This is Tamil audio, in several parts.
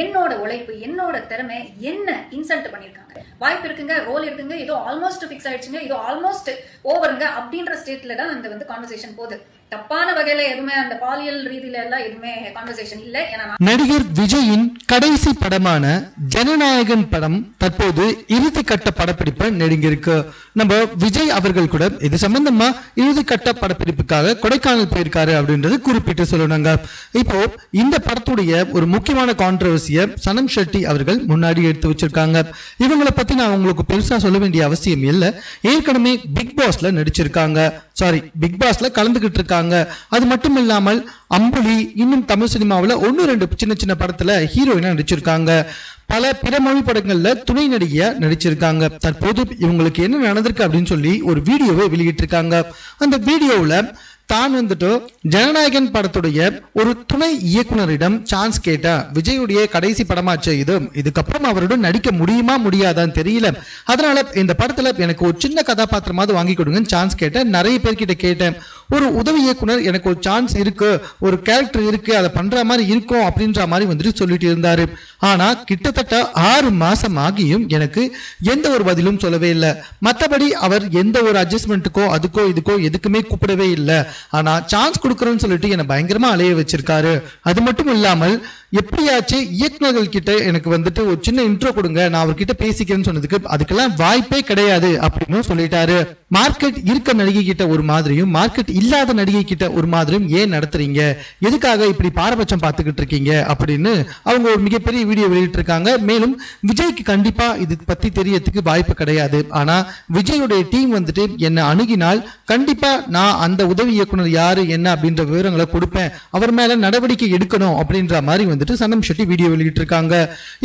என்னோட உழைப்பு, என்னோட திறமை என்ன இன்சல்ட் பண்ணிருக்காங்க. வாய்ப்பு இருக்குங்க, ரோல் இருக்குங்க, ஏதோ ஆல்மோஸ்ட் ஃபிக்ஸ் ஆயிடுச்சுங்க, ஏதோ ஆல்மோஸ்ட் ஓவருங்க அப்படின்ற ஸ்டேட்ல தான் அந்த கான்வர்சேஷன் போகுது. தப்பான வகையில எதுவுமே அந்த பாலியல் ரீதியில எல்லாம் எதுவுமே கான்வர்சேஷன் இல்ல. நடிகர் விஜயின் கடைசி படமான ஜனநாயகன் படம் தற்போது இறுதிக்கட்ட படப்பிடிப்பு நெருங்கியிருக்கு. நம்ம விஜய் அவர்கள் கூட இது சம்பந்தமா இறுதிக்கட்ட படப்பிடிப்புக்காக கொடைக்கானல் போயிருக்காரு அப்படின்றது குறிப்பிட்டு சொல்லணுங்க. இப்போ இந்த படத்துடைய ஒரு முக்கியமான கான்ட்ரோவர்சியை சனம் ஷெட்டி அவர்கள் முன்னாடி எடுத்து வச்சிருக்காங்க. இவங்களை பத்தி நான் உங்களுக்கு பெருசா சொல்ல வேண்டிய அவசியம் இல்லை. ஏற்கனவே பிக் பாஸ்ல நடிச்சிருக்காங்க, பிக் பாஸ்ல கலந்துகிட்டு இருக்காங்க. அது மட்டும் இல்லாமல் அம்புலி இன்னும் தமிழ் சினிமாவில் 1-2 சின்ன சின்ன படத்துல ஹீரோயினா நடிச்சிருக்காங்க. பல பிற மொழி படங்கள்ல துணை நடிகையா நடிச்சிருக்காங்க. தற்போது இவங்களுக்கு என்ன நடந்திருக்கு அப்படின்னு சொல்லி ஒரு வீடியோவை வெளியிட்டிருக்காங்க. அந்த வீடியோவில் தான் ஜனநாயகன் படத்துடைய ஒரு துணை இயக்குனரிடம் சான்ஸ் கேட்டா, விஜயுடைய கடைசி படமாச்சு இதுக்கப்புறம் அவருடன் நடிக்க முடியுமா முடியாதான்னு தெரியல, அதனால இந்த படத்துல எனக்கு ஒரு சின்ன கதாபாத்திரமாவது வாங்கி கொடுங்கன்னு சான்ஸ் கேட்டேன். நிறைய பேர்கிட்ட கேட்டேன், ஒரு உதவி இயக்குனர் எனக்கு ஒரு சான்ஸ் இருக்கு, ஒரு கேரக்டர் இருக்கு, அதை பண்ற மாதிரி இருக்கும் அப்படின்ற மாதிரி சொல்லிட்டு இருந்தாரு. ஆனா கிட்டத்தட்ட 6 மாசம் ஆகியும் எனக்கு எந்த ஒரு பதிலும் சொல்லவே இல்லை. மற்றபடி அவர் எந்த ஒரு அட்ஜஸ்ட்மெண்ட்டுக்கோ அதுக்கோ இதுக்கோ எதுக்குமே கூப்பிடவே இல்லை. ஆனா சான்ஸ் கொடுக்கறேன்னு சொல்லிட்டு என்னை பயங்கரமா அலைய வச்சிருக்காரு. அது மட்டும் இல்லாமல் எப்படியாச்சு இயக்குநர்கள் கிட்ட எனக்கு ஒரு சின்ன இன்ட்ரோ கொடுங்க, நான் அவர்கிட்ட பேசிக்கிறேன்னு சொன்னதுக்கு அதுக்கெல்லாம் வாய்ப்பே கிடையாது அப்படின்னு சொல்லிட்டாரு. மார்க்கெட் இருக்க நடிகை கிட்ட ஒரு மாதிரியும் மார்க்கெட் இல்லாத நடிகை கிட்ட ஒரு மாதிரியும் ஏன் நடத்துறீங்க, எதுக்காக இப்படி பாரபட்சம் பார்த்துக்கிட்டு இருக்கீங்க அப்படின்னு அவங்க ஒரு மிகப்பெரிய வீடியோ வெளியிட்டு இருக்காங்க. மேலும் விஜய்க்கு கண்டிப்பா இது பத்தி தெரியறதுக்கு வாய்ப்பு கிடையாது. ஆனா விஜயுடைய டீம் என்ன அணுகினால் கண்டிப்பா நான் அந்த உதவி இயக்குனர் யாரு என்ன அப்படின்ற விவரங்களை கொடுப்பேன், அவர் மேல நடவடிக்கை எடுக்கணும் அப்படின்ற மாதிரி சனம் ஷெட்டி வீடியோ வெளியிட்டு இருக்காங்க.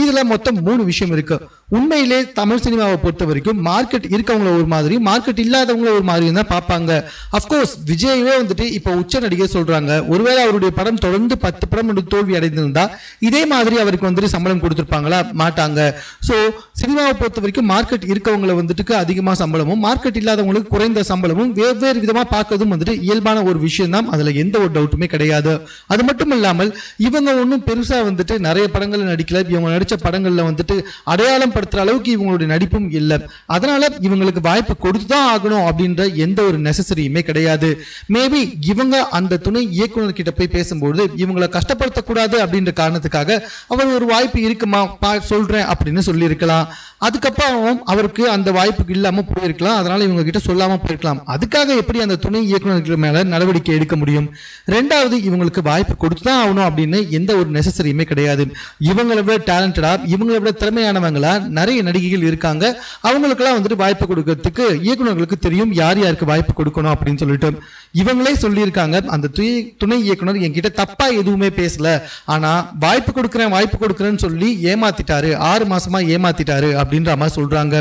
இதுல மொத்தம் 3 விஷயம் இருக்கு. உண்மையிலே தமிழ் சினிமாவை பொறுத்த வரைக்கும் மார்க்கெட் இருக்கவங்கள ஒரு மாதிரி, மார்க்கெட் இல்லாதவங்கள ஒரு மாதிரி தான் பார்ப்பாங்க. அப்கோர்ஸ் விஜயவே இப்ப உச்ச நடிகர் சொல்றாங்க, ஒருவேளை அவருடைய படம் தொடர்ந்து 10 படம் தோல்வி அடைந்திருந்தா இதே மாதிரி அவருக்கு சம்பளம் கொடுத்திருப்பாங்களா? மாட்டாங்க. சோ சினிமாவை பொறுத்த வரைக்கும் மார்க்கெட் இருக்கவங்களை அதிகமா சம்பளமும் மார்க்கெட் இல்லாதவங்களுக்கு குறைந்த சம்பளமும் வெவ்வேறு விதமா பார்க்கறதும் இயல்பான ஒரு விஷயம் தான். அதுல எந்த ஒரு டவுட்டுமே கிடையாது. அது மட்டும் இல்லாமல் இவங்க ஒன்னும் பெருசா நிறைய படங்கள் நடிக்கல. இவங்க நடிச்ச படங்கள்ல அடையாளம் படுத்துற அளவுக்கு இவங்களுடைய நடிப்பும் இல்லை. அதனால இவங்களுக்கு வாய்ப்பு கொடுத்துதான் ஆகணும் அப்படின்ற எந்த ஒரு நெசசரியுமே கிடையாது. மேபி இவங்க அந்த துணை இயக்குனர் கிட்ட போய் பேசும்போது இவங்களை கஷ்டப்படுத்தக்கூடாது அப்படின்ற காரணத்துக்காக அவர் ஒரு வாய்ப்பு இருக்குமா சொல்றேன் அப்படின்னு சொல்லி இருக்கலாம். அதுக்கப்புறம் அவருக்கு அந்த வாய்ப்புக்கு இல்லாம போயிருக்கலாம். அதனால இவங்க கிட்ட சொல்லாம போயிருக்கலாம். அதுக்காக எப்படி அந்த துணை இயக்குநர்கள் மேல நடவடிக்கை எடுக்க முடியும்? ரெண்டாவது, இவங்களுக்கு வாய்ப்பு கொடுத்துதான் ஆகணும் அப்படின்னு எந்த ஒரு நெசசரியுமே கிடையாது. இவங்களை விட டேலண்டடா, இவங்களை விட திறமையானவங்களா நிறைய நடிகைகள் இருக்காங்க. அவங்களுக்கெல்லாம் வாய்ப்பு கொடுக்கறதுக்கு இயக்குநர்களுக்கு தெரியும் யார் யாருக்கு வாய்ப்பு கொடுக்கணும் அப்படின்னு சொல்லிட்டு இவங்களே சொல்லியிருக்காங்க. அந்த துணை இயக்குனர் என்கிட்ட தப்பா எதுவுமே பேசல, ஆனா வாய்ப்பு கொடுக்குறேன்னு சொல்லி ஏமாத்திட்டாரு, 6 மாசமா ஏமாத்திட்டாரு அப்படின்ற மாதிரி சொல்றாங்க.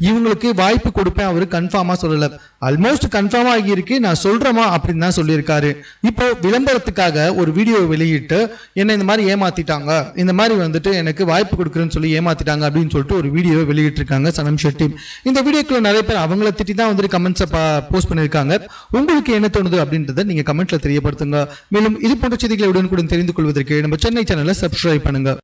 இவங்களுக்கு வாய்ப்பு கொடுப்பேன் அவரு கன்ஃபார்மா சொல்லல, ஆல்மோஸ்ட் கன்ஃபார்மா ஆகியிருக்கு, நான் சொல்றேமா அப்படின்னு தான் சொல்லியிருக்காரு. இப்போ விளம்பரத்துக்காக ஒரு வீடியோ வெளியிட்டு என்ன இந்த மாதிரி ஏமாத்திட்டாங்க, இந்த மாதிரி எனக்கு வாய்ப்பு கொடுக்குறேன்னு சொல்லி ஏமாத்திட்டாங்க அப்படின்னு சொல்லிட்டு ஒரு வீடியோ வெளியிட்டு இருக்காங்க சனம் ஷெட்டி. இந்த வீடியோக்குள்ள நிறைய பேர் அவங்கள திட்டி தான் கமெண்ட்ஸை போஸ்ட் பண்ணிருக்காங்க. உங்களுக்கு என்ன தோணுது அப்படின்றத நீங்க கமெண்ட்ல தெரியப்படுத்துங்க. மேலும் இது போன்ற செய்திகளை உடனுக்குடன் தெரிந்து கொள்வதற்கு நம்ம சென்னை சேனலை சப்ஸ்கிரைப் பண்ணுங்க.